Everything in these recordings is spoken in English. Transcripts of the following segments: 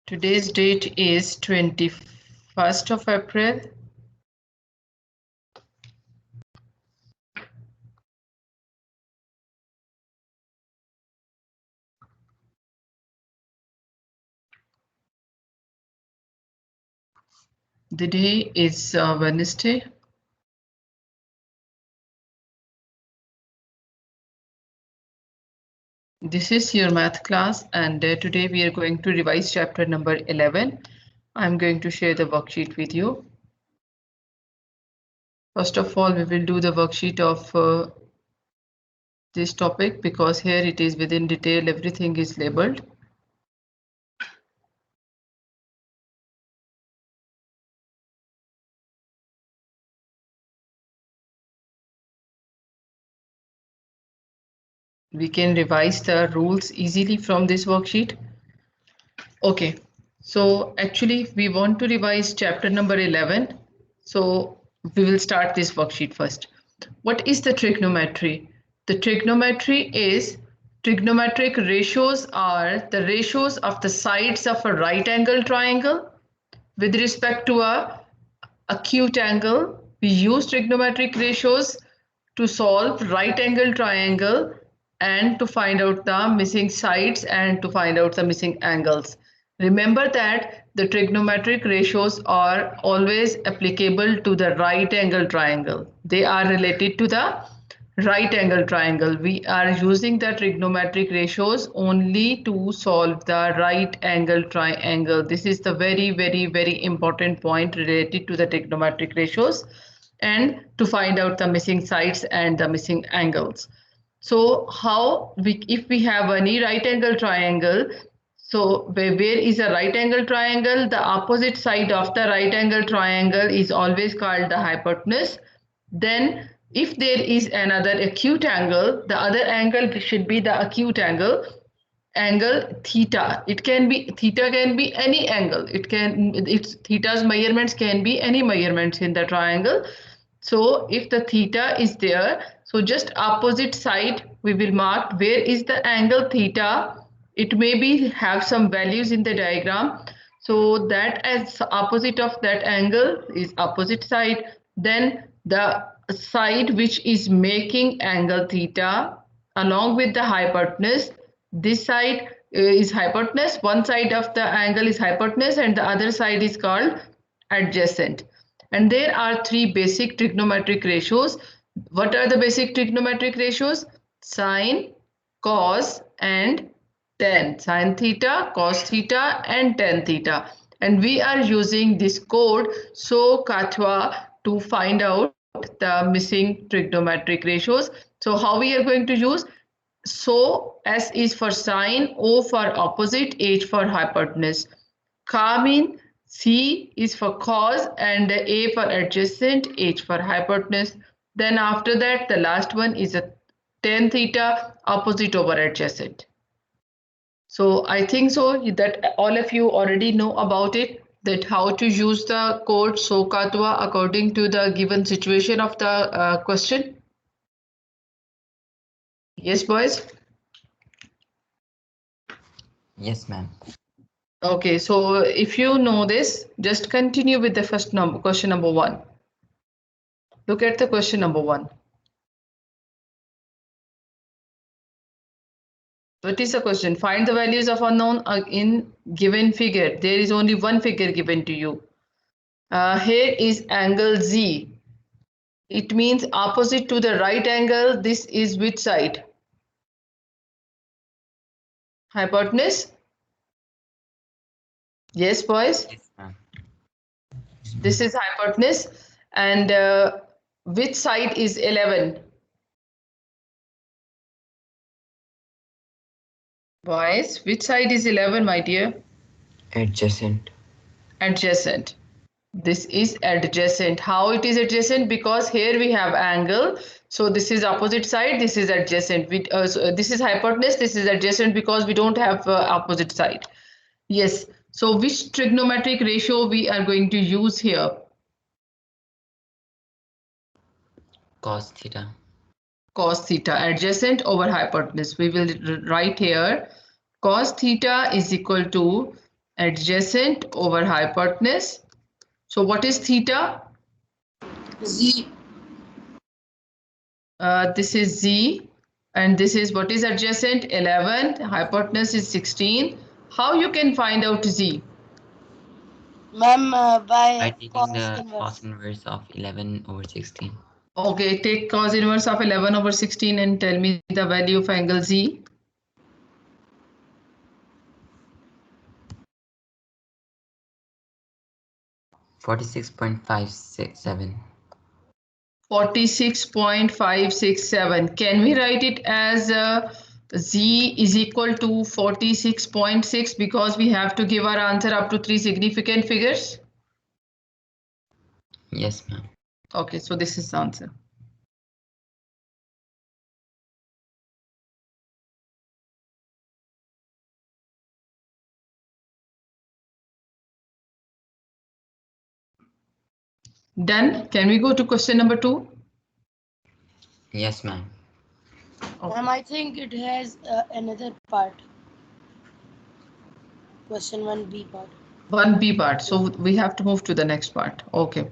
Today's date is 21st of April. The day is Wednesday. This is your math class, and today we are going to revise chapter number 11. I'm going to share the worksheet with you. First of all, we will do the worksheet of this topic because here it is within detail, everything is labeled. We can revise the rules easily from this worksheet. Okay, so actually we want to revise chapter number 11. So we will start this worksheet first. What is the trigonometry? The trigonometry is trigonometric ratios are the ratios of the sides of a right angle triangle with respect to a acute angle. We use trigonometric ratios to solve right angle triangle and to find out the missing sides and to find out the missing angles. Remember that the trigonometric ratios are always applicable to the right angle triangle. They are related to the right angle triangle. We are using the trigonometric ratios only to solve the right angle triangle. This is the very important point related to the trigonometric ratios and to find out the missing sides and the missing angles. So if we have any right angle triangle, so where is a right angle triangle? The opposite side of the right angle triangle is always called the hypotenuse. Then if there is another acute angle, the other angle should be the acute angle theta. Theta can be any angle. Its theta's measurements can be any measurements in the triangle. So if the theta is there, so just opposite side we will mark where is the angle theta. It may be have some values in the diagram. So that as opposite of that angle is opposite side. Then the side which is making angle theta along with the hypotenuse. This side is hypotenuse. One side of the angle is hypotenuse and the other side is called adjacent. And there are three basic trigonometric ratios. What are the basic trigonometric ratios? Sine, cos, and tan. Sine theta, cos theta, and tan theta. And we are using this code SOHCAHTOA to find out the missing trigonometric ratios. So how we are going to use? So S is for sine, O for opposite, H for hypotenuse. Ka mean C is for cos and A for adjacent, H for hypotenuse. Then after that, the last one is a tan theta, opposite over adjacent. So I think so that all of you already know about it, that how to use the code SOHCAHTOA according to the given situation of the question. Yes, boys? Yes, ma'am. Okay, so if you know this, just continue with the first number, question number 1. Look at the question number 1. What is the question? Find the values of unknown in given figure. There is only one figure given to you. Here is angle Z. It means opposite to the right angle. This is which side? Hypotenuse? Yes, boys? Yes, ma'am. This is hypotenuse. And which side is 11? Boys, which side is 11, my dear? Adjacent. Adjacent. This is adjacent. How it is adjacent? Because here we have angle. So this is opposite side. This is adjacent. So this is hypotenuse. This is adjacent because we don't have opposite side. Yes. So which trigonometric ratio we are going to use here? Cos theta. Cos theta. Adjacent over hypotenuse. We will write here cos theta is equal to adjacent over hypotenuse. So what is theta? Z. This is Z, and this is what is adjacent? 11. Hypotenuse is 16. How you can find out Z? Ma'am, By by taking cos the inverse. cos inverse of 11 over 16. Okay, take cos inverse of 11 over 16 and tell me the value of angle Z. $46.567. 46.567. Can we write it as Z is equal to 46.6 because we have to give our answer up to 3 significant figures? Yes, ma'am. Okay, so this is the answer. Done. Can we go to question number 2? Yes, ma'am. Ma'am, I think it has another part. Question 1B part. 1B part. So we have to move to the next part. Okay.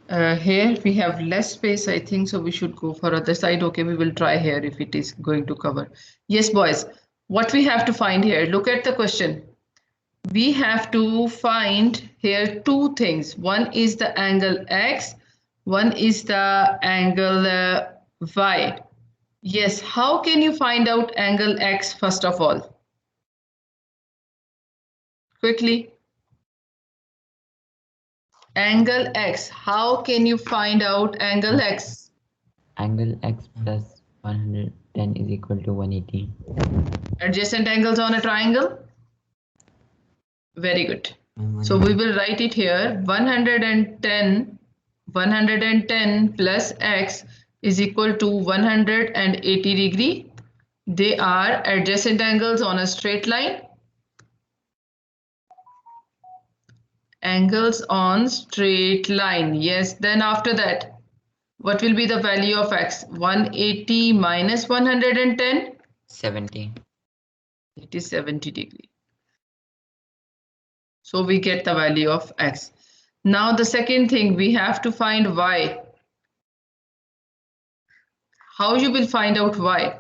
Here we have less space, I think, so we should go for other side. Okay, we will try here if it is going to cover. Yes, boys. What we have to find here? Look at the question. We have to find here two things. One is the angle X, one is the angle Y. Yes, how can you find out angle X first of all? Quickly. Angle X. How can you find out angle X? Angle x plus 110 is equal to 180. Adjacent angles on a triangle? Very good. So we will write it here. 110 plus X is equal to 180 degree. They are adjacent angles on a straight line. Angles on straight line. Yes, then after that, what will be the value of X? 180 minus 110? 70. It is 70 degree. So we get the value of X. Now the second thing, we have to find Y. How you will find out Y?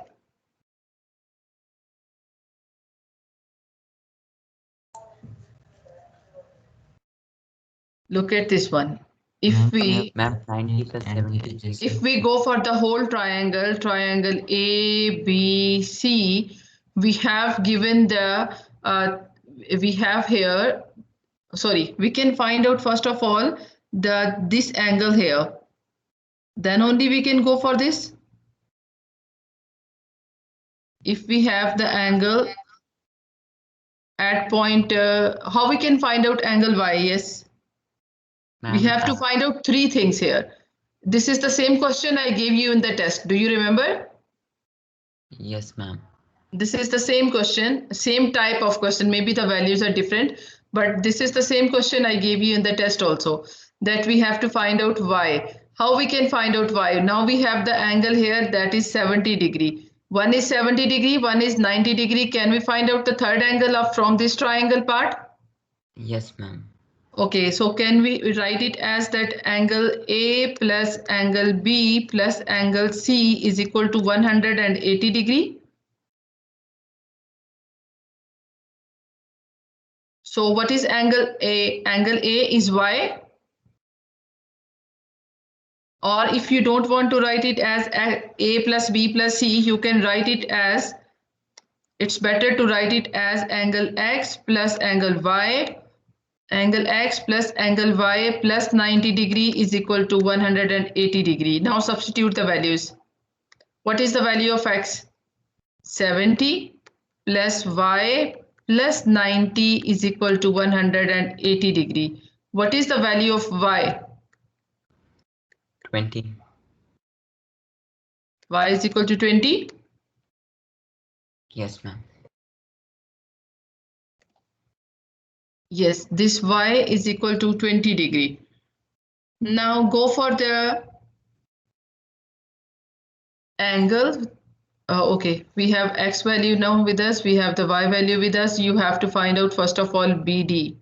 Look at this one. If we 90 plus 70 is if we go for the whole triangle, triangle A, B, C, we have given the we have here, sorry, we can find out first of all this angle here. Then only we can go for this. If we have the angle at point, how we can find out angle Y? Yes. We have to find out three things here. This is the same question I gave you in the test. Do you remember? Yes, ma'am. This is the same question, same type of question. Maybe the values are different, but this is the same question I gave you in the test also, that we have to find out Y. How we can find out Y? Now we have the angle here that is 70 degree. One is 70 degree, one is 90 degree. Can we find out the third angle from this triangle part? Yes, ma'am. Okay, so can we write it as that angle A plus angle B plus angle C is equal to 180 degree? So what is angle A? Angle A is Y. Or if you don't want to write it as A plus B plus C, you can write it as, it's better to write it as angle X plus angle Y. Angle X plus angle Y plus 90 degree is equal to 180 degree. Now substitute the values. What is the value of X? 70 plus Y plus 90 is equal to 180 degree. What is the value of Y? 20. Y is equal to 20? Yes, ma'am. Yes, this Y is equal to 20 degree. Now go for the angle Okay, we have x value now with us. We have the y value with us. You have to find out first of all BD.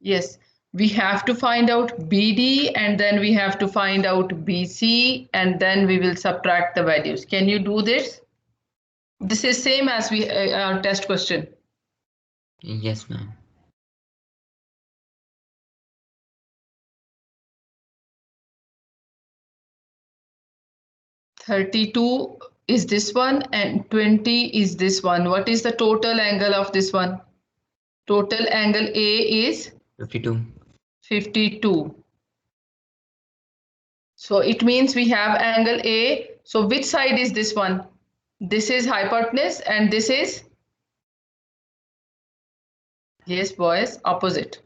Yes, we have to find out BD and then we have to find out BC and then we will subtract the values. Can you do this? This is same as we our test question. Yes, ma'am. 32 is this one and 20 is this one. What is the total angle of this one? Total angle A is 52. 52. So it means we have angle A. So which side is this one? This is hypotenuse and this is, yes boys, opposite.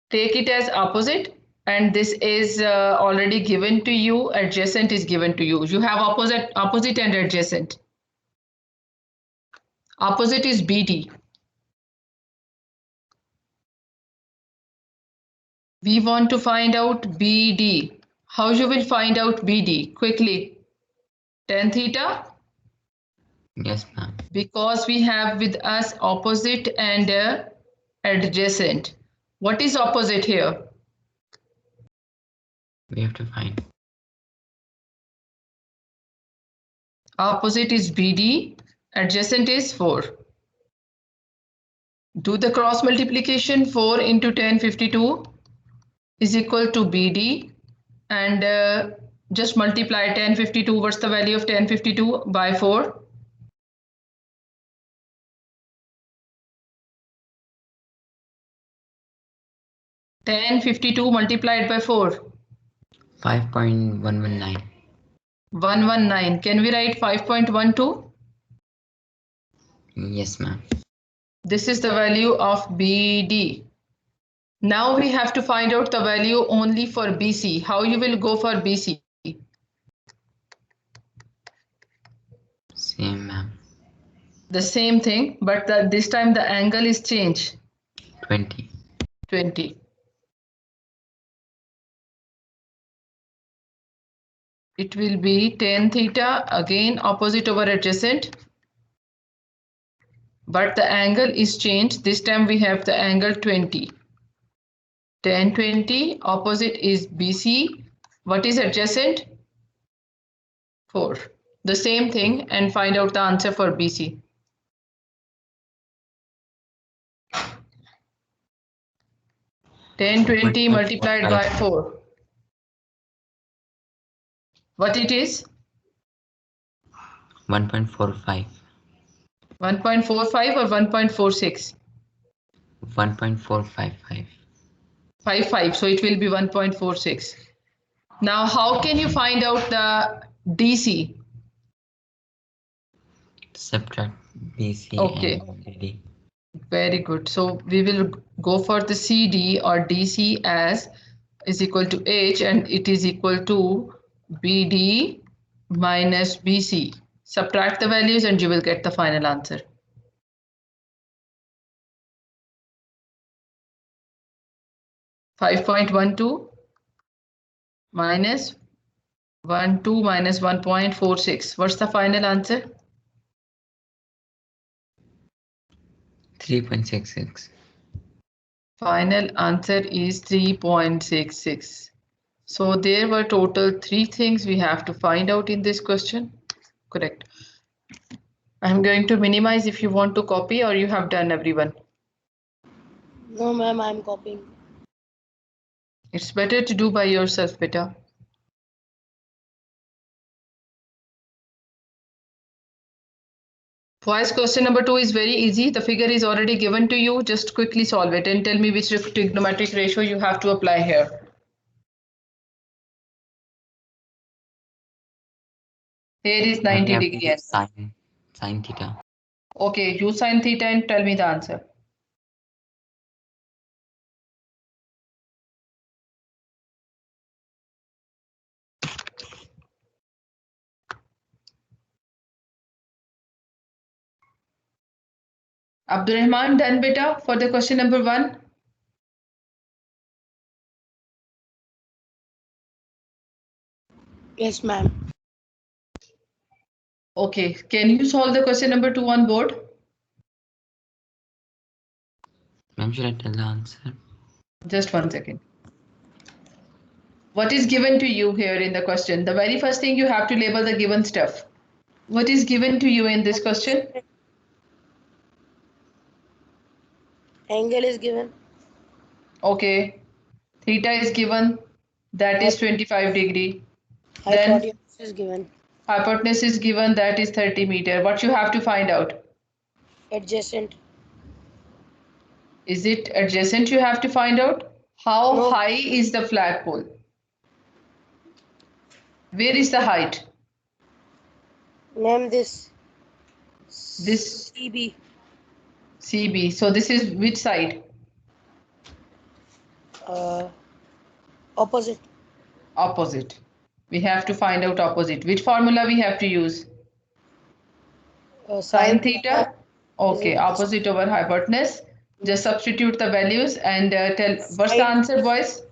Take it as opposite and this is already given to you. Adjacent is given to you. You have opposite and adjacent. Opposite is BD. We want to find out BD. How you will find out BD? Quickly. Tan theta? Yes, ma'am. Because we have with us opposite and adjacent. What is opposite here? We have to find. Opposite is BD, adjacent is 4. Do the cross multiplication. 4 into 1052 is equal to BD and just multiply 1052. What's the value of 1052 by 4? 1052 multiplied by 4. 5.119. 119. Can we write 5.12? Yes, ma'am. This is the value of BD. Now we have to find out the value only for BC. How you will go for BC? Same, ma'am. The same thing, but this time the angle is changed. 20. 20. It will be tan theta, again opposite over adjacent. But the angle is changed. This time we have the angle 20. Tan 20, opposite is BC. What is adjacent? 4. The same thing and find out the answer for BC. Tan 20 multiplied by 4. What it is? 1.45. 1.45 or 1.46? 1.455. 55. So it will be 1.46. Now, how can you find out the DC? Subtract BC Okay. and BD. Very good. So we will go for the CD or DC as is equal to H and it is equal to BD minus BC. Subtract the values and you will get the final answer. (5.12) minus 12 minus 1.46. What's the final answer? 3.66. Final answer is 3.66. So there were total 3 things we have to find out in this question. Correct. I'm going to minimize if you want to copy or you have done everyone. No, ma'am, I'm copying. It's better to do by yourself, beta. Boys, question number 2 is very easy. The figure is already given to you. Just quickly solve it and tell me which trigonometric ratio you have to apply here. Here is 90 degrees. Sin theta. Okay, use sin theta and tell me the answer. Abdurrahman, done beta for the question number 1? Yes, ma'am. Okay, can you solve the question number 2 on board? Ma'am, should I tell the answer? Just 1 second. What is given to you here in the question? The very first thing you have to label the given stuff. What is given to you in this question? Angle is given. Okay, theta is given, that is 25 degree. Then Hypotenuse is given. hypotenuse is given, that is 30 meter. What you have to find out? Adjacent. Is it adjacent you have to find out? How No. high is the flagpole? Where is the height? Ma'am, this This CB. CB. So this is which side? Opposite. Opposite. We have to find out opposite. Which formula we have to use? Sine theta. Okay, opposite over hypotenuse. Just substitute the values and tell. What's the answer, boys?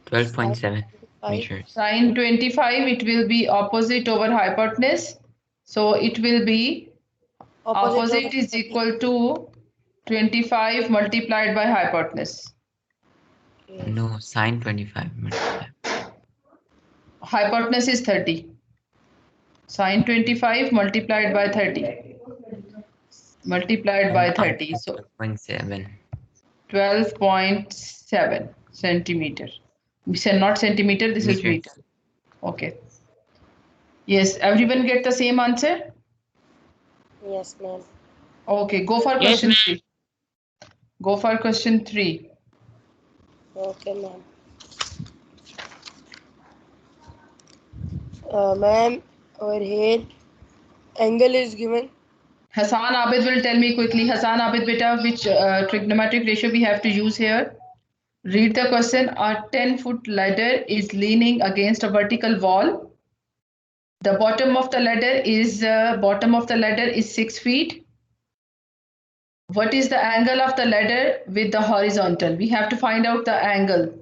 12.7 meters. Sine 25, it will be opposite over hypotenuse. So it will be opposite is equal to 25 multiplied by hypotenuse. No, sine 25 multiplied. Hypotenuse is 30. Sine 25 multiplied by 30. Multiplied by 30. So 12.7. 12.7 centimeter. We said not centimeter, this is Meters. meter. Okay. Yes, everyone get the same answer? Yes, ma'am. Okay, go for Yes, question 3. Go for question 3. Okay, ma'am. Ma'am, over here, angle is given. Hassan Abid will tell me quickly. Hassan Abid, beta, which trigonometric ratio we have to use here? Read the question. A 10-foot ladder is leaning against a vertical wall. The bottom of the ladder is 6 feet. What is the angle of the ladder with the horizontal? We have to find out the angle.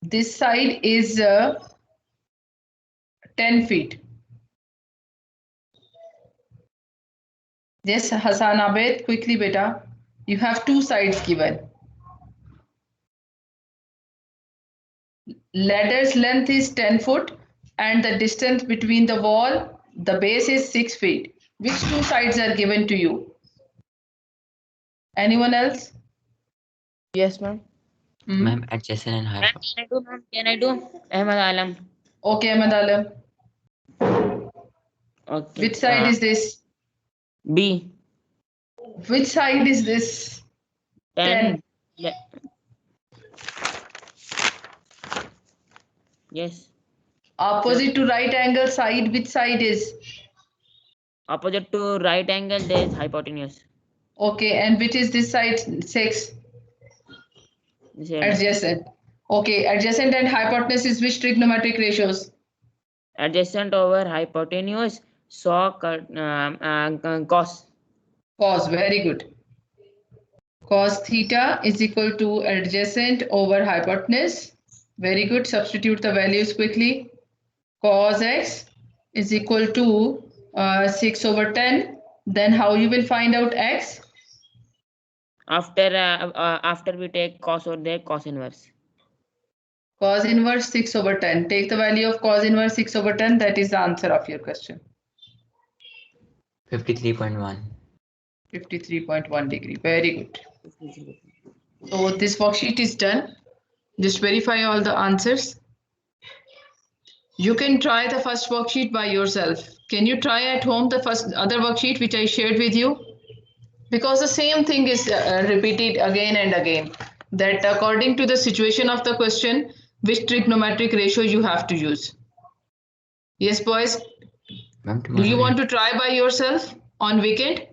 This side is 10 feet. Yes, Hassan Abed, quickly beta. You have 2 sides given. Ladder's length is 10 foot and the distance between the wall, the base is 6 feet. Which 2 sides are given to you? Anyone else? Yes, ma'am. Ma'am, adjacent and hypotenuse. Can I do? Ahmad Alam. Okay, Ahmed Alam. Okay. Which side is this? B. Which side is this? 10. Yes. Opposite to right angle side, which side is? Opposite to right angle, there is hypotenuse. Okay, and which is this side? 6. Adjacent. Okay, adjacent and hypotenuse is which trigonometric ratios? Adjacent over hypotenuse, so cos. Cos, very good. Cos theta is equal to adjacent over hypotenuse. Very good. Substitute the values quickly. Cos x is equal to 6 over 10. Then how you will find out x? After we take cos over there, cos inverse. Cos inverse 6 over 10. Take the value of cos inverse 6 over 10. That is the answer of your question. 53.1. 53.1 degree. Very good. So this worksheet is done. Just verify all the answers. You can try the first worksheet by yourself. Can you try at home the other worksheet which I shared with you? Because the same thing is repeated again and again. That according to the situation of the question, which trigonometric ratio you have to use. Yes, boys? Ma'am, Do you want to try by yourself on weekend?